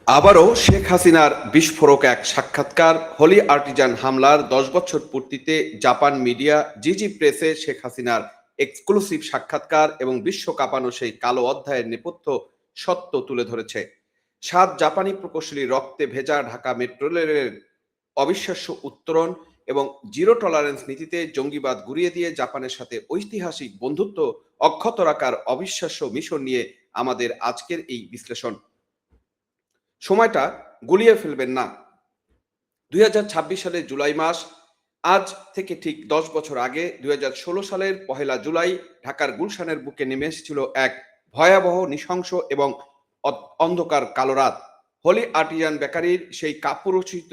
আবারও শেখ হাসিনার বিস্ফোরক এক সাক্ষাৎকার। হোলি আর্টিজান হামলার ১০ বছর পূর্তিতে জাপান মিডিয়া জিজি প্রেসে শেখ হাসিনার এক্সক্লুসিভ সাক্ষাৎকার এবং বিশ্ব কাঁপানো সেই কালো অধ্যায়ের নেপথ্য সত্য তুলে ধরেছে। ৭ জাপানি প্রকৌশলী রক্তে ভেজা ঢাকা মেট্রো রেলের অবিশ্বাস্য উত্তরণ এবং জিরো টলারেন্স নীতিতে জঙ্গিবাদ গুড়িয়ে দিয়ে জাপানের সাথে ঐতিহাসিক বন্ধুত্ব অক্ষত রাখার অবিশ্বাস্য মিশন নিয়ে আমাদের আজকের এই বিশ্লেষণ। সময়টা গুলিয়ে ফেলবেন না। ২০২৬ সালের জুলাই মাস, আজ থেকে ঠিক ১০ বছর আগে ২০১৬ সালের পহেলা জুলাই ঢাকার গুলশানের বুকে নেমে এসেছিল এক ভয়াবহ, নৃশংস এবং অন্ধকার কালো রাত। হোলি আর্টিজান বেকারির সেই কাপুরুষিত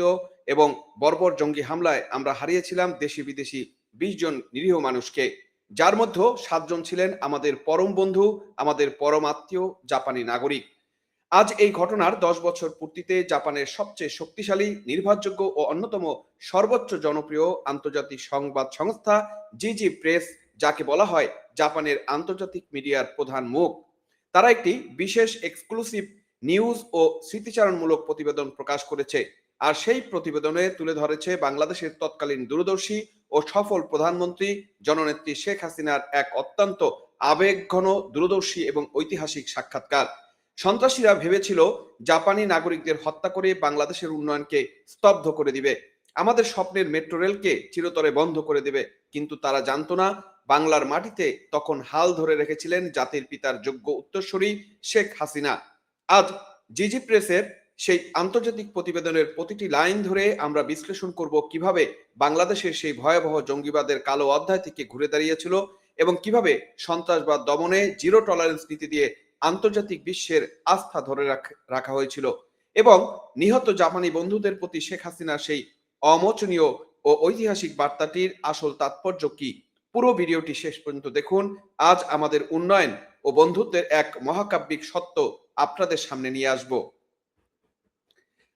এবং বর্বর জঙ্গি হামলায় আমরা হারিয়েছিলাম দেশি বিদেশি ২০ জন নিরীহ মানুষকে, যার মধ্যে ৭ জন ছিলেন আমাদের পরম বন্ধু, আমাদের পরম আত্মীয় জাপানি নাগরিক। আজ এই ঘটনার ১০ বছর পূর্তিতে জাপানের সবচেয়ে শক্তিশালী, নির্ভরযোগ্য ও অন্যতম সর্বোচ্চ জনপ্রিয় আন্তর্জাতিক সংবাদ সংস্থা জিজি প্রেস, যাকে বলা হয় জাপানের আন্তর্জাতিক মিডিয়ার প্রধান মুখ, তারা একটি বিশেষ এক্সক্লুসিভ নিউজ ও স্মৃতিচারণমূলক প্রতিবেদন প্রকাশ করেছে। আর সেই প্রতিবেদনে তুলে ধরেছে বাংলাদেশের তৎকালীন দূরদর্শী ও সফল প্রধানমন্ত্রী জননেত্রী শেখ হাসিনার এক অত্যন্ত আবেগঘন, দূরদর্শী এবং ঐতিহাসিক সাক্ষাৎকার। সন্ত্রাসীরা ভেবেছিল জাপানি নাগরিকদের হত্যা করে বাংলাদেশের উন্নয়নকে স্তব্ধ করে দিবে, আমাদের স্বপ্নের মেট্রো রেলকে চিরতরে বন্ধ করে দেবে। কিন্তু তারা জানতো না, বাংলার মাটিতে তখন হাল ধরে রেখেছিলেন জাতির পিতার যোগ্য উত্তরসূরি শেখ হাসিনা। আজ জিজি প্রেসের সেই আন্তর্জাতিক প্রতিবেদনের প্রতিটি লাইন ধরে আমরা বিশ্লেষণ করব কিভাবে বাংলাদেশের সেই ভয়াবহ জঙ্গিবাদের কালো অধ্যায় থেকে ঘুরে দাঁড়িয়েছিল এবং কিভাবে সন্ত্রাসবাদ দমনে জিরো টলারেন্স নীতি দিয়ে আন্তর্জাতিক বিশ্বের আস্থা ধরে রাখা হয়েছিল এবং নিহত জাপানি বন্ধুদের প্রতি শেখ হাসিনার সেই অমোচনীয় ও ঐতিহাসিক বার্তাটির আসল তাৎপর্য কি। পুরো ভিডিওটি শেষ পর্যন্ত দেখুন। আজ আমাদের উন্নয়ন ও বন্ধুত্বের এক মহাকাব্যিক সত্য আপনাদের সামনে নিয়ে আসব।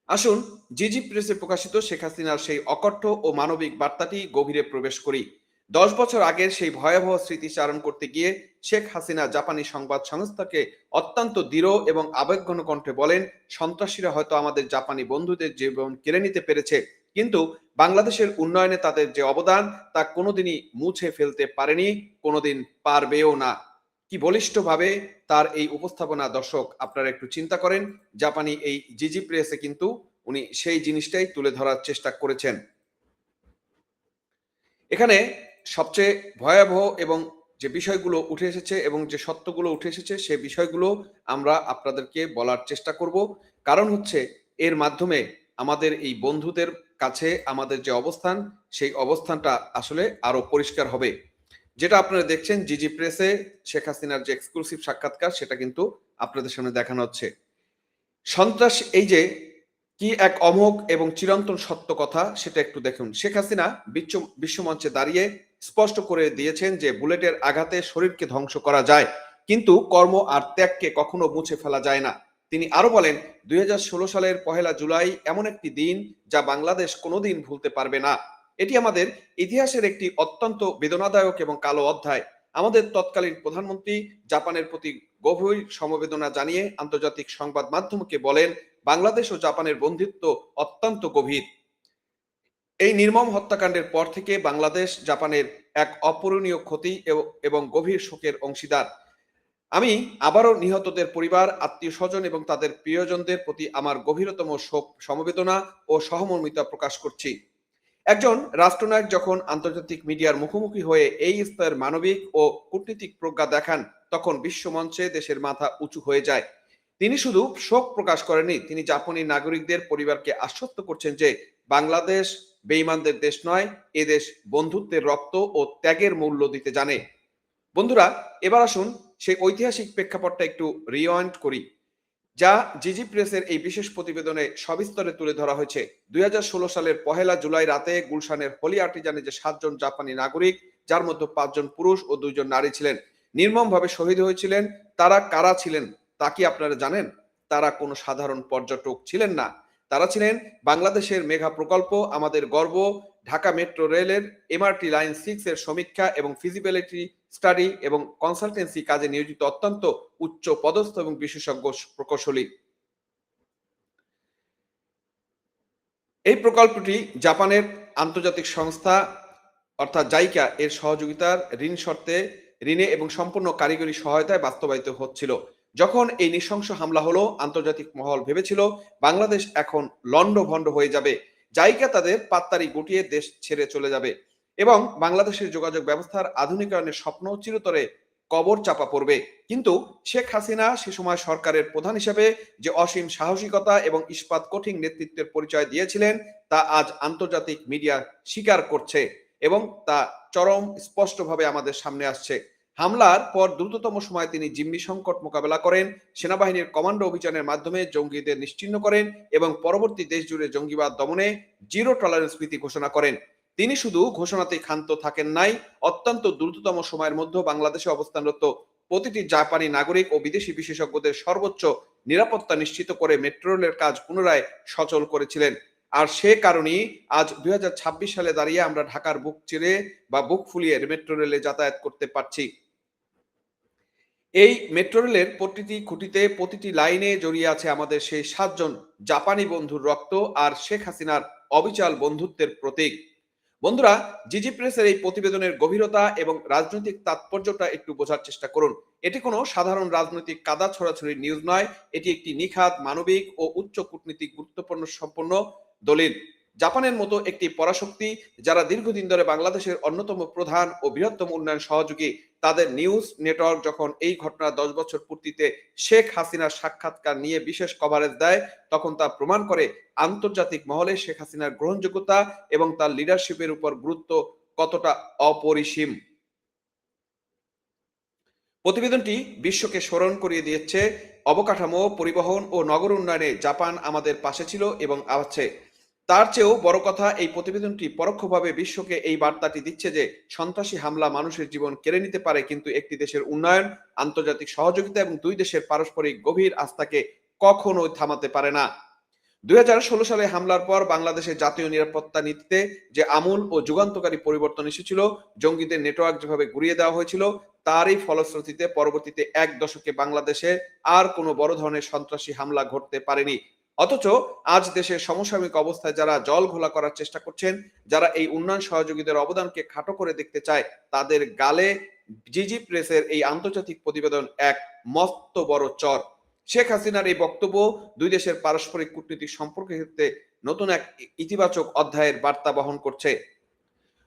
আসুন জিজি প্রেসে প্রকাশিত শেখ হাসিনার সেই অকথ্য ও মানবিক বার্তাটি গভীরে প্রবেশ করি। ১০ বছর আগের সেই ভয়াবহ স্মৃতিচারণ করতে গিয়ে শেখ হাসিনা জাপানি সংবাদ সংস্থাকে অত্যন্ত দৃঢ় এবং আবেগঘন কণ্ঠে বলেন, সন্ত্রাসীরা হয়তো আমাদের জাপানি বন্ধুদের জীবন কেড়ে নিতে পেরেছে, কিন্তু বাংলাদেশের উন্নয়নে তাদের যে অবদান তা কোনোদিনই মুছে ফেলতে পারেনি, কোনোদিন পারবেও না। কি বলিষ্ঠভাবে তার এই উপস্থাপনা, দর্শক আপনারা একটু চিন্তা করেন। জাপানি এই জিজি প্রেসে কিন্তু উনি সেই জিনিসটাই তুলে ধরার চেষ্টা করেছেন। এখানে সবচেয়ে ভয়াবহ এবং যে বিষয়গুলো উঠে এসেছে এবং যে সত্যগুলো উঠে এসেছে সে বিষয়গুলো আমরা আপনাদেরকে বলার চেষ্টা করব। কারণ হচ্ছে এর মাধ্যমে আমাদের এই বন্ধুদের কাছে আমাদের যে অবস্থান, সেই অবস্থানটা আসলে আরো পরিষ্কার হবে। যেটা আপনারা দেখছেন জিজি প্রেসে শেখ হাসিনার যে এক্সক্লুসিভ সাক্ষাৎকার, সেটা কিন্তু আপনাদের সামনে দেখানো হচ্ছে। সন্ত্রাস এই যে কি এক অমোঘ এবং চিরন্তন সত্য কথা, সেটা একটু দেখুন। শেখ হাসিনা বিশ্বমঞ্চে দাঁড়িয়ে স্পষ্ট করে দিয়েছেন যে বুলেটের আঘাতে শরীরকে ধ্বংস করা যায়, কিন্তু কর্ম আর ত্যাগকে কখনো মুছে ফেলা যায় না। তিনি আরো বলেন, ২০১৬ সালের পহেলা জুলাই এমন একটি দিন যা বাংলাদেশ কোনোদিন ভুলতে পারবে না। এটি আমাদের ইতিহাসের একটি অত্যন্ত বেদনাদায়ক এবং কালো অধ্যায়। আমাদের তৎকালীন প্রধানমন্ত্রী জাপানের প্রতি গভীর সমবেদনা জানিয়ে আন্তর্জাতিক সংবাদ মাধ্যমকে বলেন, বাংলাদেশ ও জাপানের বন্ধুত্ব অত্যন্ত গভীর। এই নির্মম হত্যাকাণ্ডের পর থেকে বাংলাদেশ জাপানের এক অপূরণীয় ক্ষতি এবং গভীর শোকের অংশীদার। আমি আবারও নিহতদের পরিবার, আত্মীয় স্বজন এবং তাদের প্রিয়জনদের প্রতি আমার গভীরতম শোক, সমবেদনা ও সহমর্মিতা প্রকাশ করছি। একজন রাষ্ট্রনায়ক যখন আন্তর্জাতিক মিডিয়ার মুখোমুখি হয়ে এই স্তরের মানবিক ও কূটনীতিক প্রজ্ঞা দেখান, তখন বিশ্বমঞ্চে দেশের মাথা উঁচু হয়ে যায়। তিনি শুধু শোক প্রকাশ করেননি, তিনি জাপানি নাগরিকদের পরিবারকে আশ্বস্ত করছেন যে বাংলাদেশ বেঈমানদের দেশ নয়, এ দেশ বন্ধুত্বের রক্ত ও ত্যাগের মূল্য দিতে জানে। বন্ধুরা, এবার আসুন সেই ঐতিহাসিক প্রেক্ষাপটটা একটু রিওয়াইন্ড করি, যা জিজি প্রেসের এই বিশেষ প্রতিবেদনে সবিস্তরে তুলে ধরা হয়েছে। ২০১৬ সালের পহেলা জুলাই রাতে গুলশানের হোলি আর্টিজানে যে ৭ জন জাপানি নাগরিক, যার মধ্যে ৫ জন পুরুষ ও ২ জন নারী ছিলেন, নির্মমভাবে শহীদ হয়েছিলেন। তারা কারা ছিলেন তা কি আপনারা জানেন? তারা কোনো সাধারণ পর্যটক ছিলেন না। তারা ছিলেন বাংলাদেশের মেগা প্রকল্প আমাদের গর্ব, ঢাকা মেট্রো রেলের এমআরটি লাইন 6 এর সমীক্ষা এবং ফিজিবিলিটি স্টাডি এবং কনসালটেন্সি কাজে নিয়োজিত অত্যন্ত উচ্চ পদস্থ এবং বিশেষজ্ঞ প্রকৌশলী। এই প্রকল্পটি জাপানের আন্তর্জাতিক সংস্থা অর্থাৎ জাইকা এর সহযোগিতার ঋণে এবং সম্পূর্ণ কারিগরি সহায়তায় বাস্তবায়িত হচ্ছিল। যখন এই নৃশংস হামলা হলো, আন্তর্জাতিক মহল ভেবেছিল বাংলাদেশ এখন লন্ডভন্ড হয়ে যাবে। জাইকা তাদের পাত্তারি গুটিয়ে দেশ ছেড়ে চলে যাবে এবং বাংলাদেশের যোগাযোগ ব্যবস্থার আধুনিকায়নের স্বপ্ন চিরতরে কবর চাপা পড়বে। কিন্তু শেখ হাসিনা সে সময় সরকারের প্রধান হিসেবে যে অসীম সাহসিকতা এবং ইস্পাত কঠিন নেতৃত্বের পরিচয় দিয়েছিলেন, তা আজ আন্তর্জাতিক মিডিয়া স্বীকার করছে এবং তা চরম স্পষ্টভাবে আমাদের সামনে আসছে। হামলার পর দ্রুততম সময়ে তিনি জিম্মি সংকট মোকাবেলা করেন, সেনাবাহিনীর কমান্ডো অভিযানের মাধ্যমে জঙ্গিদের নিশ্চিহ্ন করেন এবং পরবর্তী দেশ জুড়ে জঙ্গিবাদ দমনে জিরো টলারেন্স নীতি ঘোষণা করেন। তিনি শুধু ঘোষণাতেই ক্ষান্ত থাকেন নাই, অত্যন্ত দ্রুততম সময়ের মধ্যে বাংলাদেশে অবস্থানরত প্রতিটি জাপানি নাগরিক ও বিদেশি বিশেষজ্ঞদের সর্বোচ্চ নিরাপত্তা নিশ্চিত করে মেট্রো রেলের কাজ পুনরায় সচল করেছিলেন। আর সে কারণেই আজ 2026 সালে দাঁড়িয়ে আমরা ঢাকার বুক চিরে বা বুক ফুলিয়ে মেট্রো রেলে যাতায়াত করতে পারছি। এই মেট্রো রেলের প্রতিটি খুঁটিতে প্রতিটি লাইনে জড়িয়ে আছে আমাদের সেই 7 জন জাপানি বন্ধুর রক্ত আর শেখ হাসিনার অবিচাল বন্ধুত্বের প্রতীক। বন্ধুরা, জিজি প্রেসের এই প্রতিবেদনের গভীরতা এবং রাজনৈতিক তাৎপর্যটা একটু বোঝার চেষ্টা করুন। এটি কোনো সাধারণ রাজনৈতিক কাদা ছড়াছড়ি নিউজ নয়, এটি একটি নিখাত মানবিক ও উচ্চ কূটনীতিক গুরুত্বপূর্ণ সম্পন্ন দলিল। জাপানের মতো একটি পরাশক্তি, যারা দীর্ঘদিন ধরে বাংলাদেশের অন্যতম প্রধান ও বৃহত্তম উন্নয়ন সহযোগী, তাদের নিউজ নেটওয়ার্ক যখন এই ঘটনার 10 বছর পূর্তিতে শেখ হাসিনার সাক্ষাৎকার নিয়ে বিশেষ কভারেজ দেয়, তখন তা প্রমাণ করে আন্তর্জাতিক মহলে শেখ হাসিনার গ্রহণযোগ্যতা এবং তার লিডারশিপের উপর গুরুত্ব কতটা অপরিসীম। প্রতিবেদনটি বিশ্বকে স্মরণ করিয়ে দিয়েছে অবকাঠামো, পরিবহন ও নগর উন্নয়নে জাপান আমাদের পাশে ছিল এবং আছে। তার চেয়েও বড় কথা, এই প্রতিবেদনটি পরোক্ষভাবে বিশ্বকে এই বার্তাটি দিচ্ছে যে সন্ত্রাসী হামলা মানুষের জীবন কেড়ে নিতে পারে, কিন্তু একটি দেশের উন্নয়ন, আন্তর্জাতিক সহযোগিতা এবং দুই দেশের পারস্পরিক গভীর আস্থাকে কখনোই থামাতে পারে না। 2016 সালে হামলার পর বাংলাদেশের জাতীয় নিরাপত্তা নীতিতে যে আমূল ও যুগান্তকারী পরিবর্তন এসেছিল, জঙ্গিদের নেটওয়ার্ক যেভাবে গুড়িয়ে দেওয়া হয়েছিল, তারই ফলশ্রুতিতে পরবর্তীতে 1 দশকে বাংলাদেশে আর কোনো বড় ধরনের সন্ত্রাসী হামলা ঘটতে পারেনি। অথচ আজ দেশের সমসাময়িক অবস্থায় যারা জল ঘোলা করার চেষ্টা করছেন, যারা এই উন্নয়ন সহযোগীদের অবদানকে খাটো করে দেখতে চায়, তাদের গালে জিজি প্রেসের এই আন্তর্জাতিক প্রতিবেদন এক মস্ত বড় চর। শেখ হাসিনার এই বক্তব্য দুই দেশের পারস্পরিক কূটনৈতিক সম্পর্কের ক্ষেত্রে নতুন এক ইতিবাচক অধ্যায়ের বার্তা বহন করছে।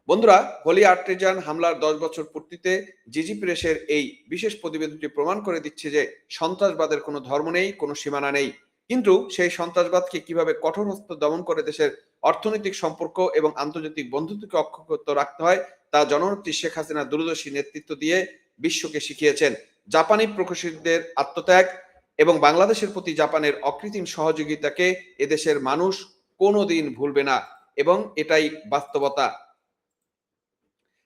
বন্ধুরা, হোলি আর্টিজান হামলার 10 বছর পূর্তিতে জিজি প্রেসের এই বিশেষ প্রতিবেদনটি প্রমাণ করে দিচ্ছে যে সন্ত্রাসবাদের কোনো ধর্ম নেই, কোনো সীমানা নেই। কিন্তু সেই সন্ত্রাসবাদকে কিভাবে কঠোর হস্তে দমন করে দেশের অর্থনৈতিক সম্পর্ক এবং আন্তর্জাতিক বন্ধুত্বকে অক্ষুণ্ণ রাখতে হয়, তা জননেত্রী শেখ হাসিনা দূরদর্শী নেতৃত্ব দিয়ে বিশ্বকে শিখিয়েছেন। জাপানি প্রকৌশলীদের আত্মত্যাগ এবং বাংলাদেশের প্রতি জাপানের অকৃত্রিম সহযোগিতাকে এদেশের মানুষ কোনোদিন ভুলবে না এবং এটাই বাস্তবতা।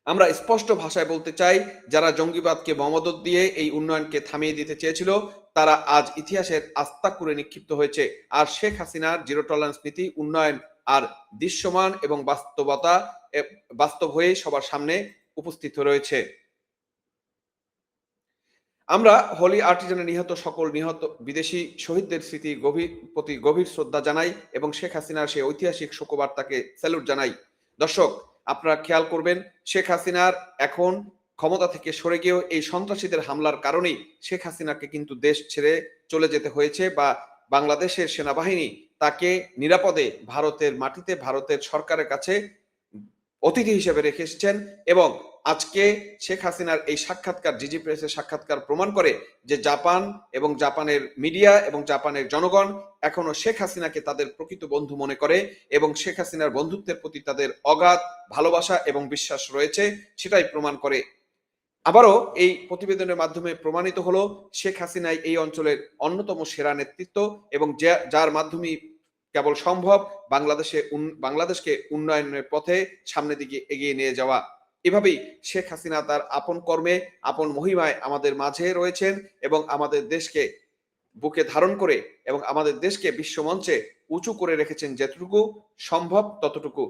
আমরা স্পষ্ট ভাষায় বলতে চাই, যারা জঙ্গিবাদকে মদদ দিয়ে এই উন্নয়নকে থামিয়ে দিতে চেয়েছিল, তারা আজ ইতিহাসের আস্তাকুঁড়ে নিক্ষিপ্ত হয়েছে। আর শেখ হাসিনার জিরো টলারেন্স নীতি, উন্নয়ন আর দৃশ্যমান এবং বাস্তব হয়ে সবার সামনে উপস্থিত রয়েছে। আমরা হোলি আর্টিজানে নিহত সকল বিদেশি শহীদদের প্রতি গভীর শ্রদ্ধা জানাই এবং শেখ হাসিনার সেই ঐতিহাসিক শোকবার্তাকে স্যালুট জানাই। দর্শক, আপনারা খেয়াল করবেন, শেখ হাসিনার এখন ক্ষমতা থেকে সরে গিয়েও এই সন্ত্রাসীদের হামলার কারণেই শেখ হাসিনাকে কিন্তু দেশ ছেড়ে চলে যেতে হয়েছে, বা বাংলাদেশের সেনাবাহিনী তাকে নিরাপদে ভারতের মাটিতে ভারতের সরকারের কাছে অতিথি হিসেবে রেখে এসেছেন। এবং আজকে শেখ হাসিনার এই সাক্ষাৎকার, জিজি প্রেসের সাক্ষাৎকার প্রমাণ করে যে জাপান এবং জাপানের মিডিয়া এবং জাপানের জনগণ এখনো শেখ হাসিনাকে তাদের প্রকৃত বন্ধু মনে করে এবং শেখ হাসিনার বন্ধুত্বের প্রতি তাদের অগাধ ভালোবাসা এবং বিশ্বাস রয়েছে, সেটাই প্রমাণ করে। আবারও এই প্রতিবেদনের মাধ্যমে প্রমাণিত হলো শেখ হাসিনাই এই অঞ্চলের অন্যতম সেরা নেতৃত্ব এবং যার মাধ্যমে কেবল সম্ভব বাংলাদেশকে উন্নয়নের পথে সামনের দিকে এগিয়ে নিয়ে যাওয়া। এভাবেই শেখ হাসিনা তার আপন কর্মে, আপন মহিমায় আমাদের মাঝে রয়েছেন এবং আমাদের দেশকে বুকে ধারণ করে এবং আমাদের দেশকে বিশ্বমঞ্চে উঁচু করে রেখেছেন যতটুকু সম্ভব ততটুকু।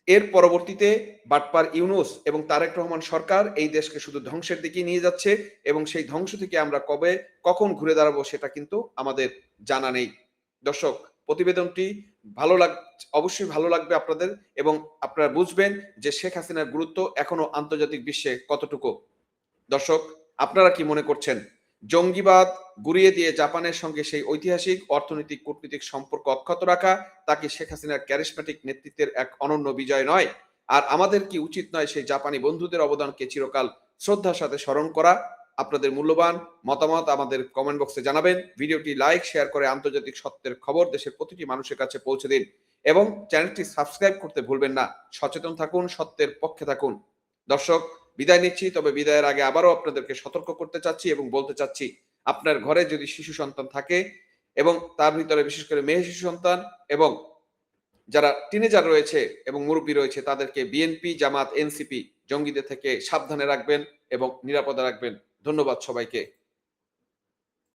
এর পরবর্তীতে বাটপার ইউনূস এবং তারেক রহমান সরকার এই দেশকে শুধু ধ্বংসের দিকে নিয়ে যাচ্ছে এবং সেই ধ্বংস থেকে আমরা কখন ঘুরে দাঁড়াবো সেটা কিন্তু আমাদের জানা নেই। দর্শক, প্রতিবেদনটি অবশ্যই ভালো লাগবে আপনাদের, এবং আপনারা বুঝবেন যে শেখ হাসিনার গুরুত্ব এখনো আন্তর্জাতিক বিশ্বে কতটুকু। দর্শক, আপনারা কি মনে করছেন? জঙ্গিবাদ গুড়িয়ে দিয়ে জাপানের সঙ্গে সেই ঐতিহাসিক অর্থনৈতিক কূটনৈতিক সম্পর্ক অক্ষত রাখা তা কি শেখ হাসিনার ক্যারিসমেটিক নেতৃত্বের এক অনন্য বিজয় নয়? আর আমাদের কি উচিত নয় সেই জাপানি বন্ধুদের অবদানকে চিরকাল শ্রদ্ধার সাথে স্মরণ করা? আপনাদের মূল্যবান মতামত আমাদের কমেন্ট বক্সে জানাবেন। ভিডিওটি লাইক শেয়ার করে আন্তর্জাতিক সত্যের খবর দেশের প্রতিটি মানুষের কাছে পৌঁছে দিন এবং চ্যানেলটি সাবস্ক্রাইব করতে ভুলবেন না। সচেতন থাকুন, সত্যের পক্ষে থাকুন। দর্শক, বিদায় নিচ্ছি, তবে বিদায়ের আগে আবারও আপনাদেরকে সতর্ক করতে চাচ্ছি এবং বলতে চাচ্ছি, আপনার ঘরে যদি শিশু সন্তান থাকে এবং তার ভিতরে বিশেষ করে মেয়ে শিশু সন্তান এবং যারা টিনেজার রয়েছে এবং মুরব্বী রয়েছে, তাদেরকে বিএনপি, জামাত, এনসিপি জঙ্গিদের থেকে সাবধানে রাখবেন এবং নিরাপদে রাখবেন। ধন্যবাদ সবাইকে।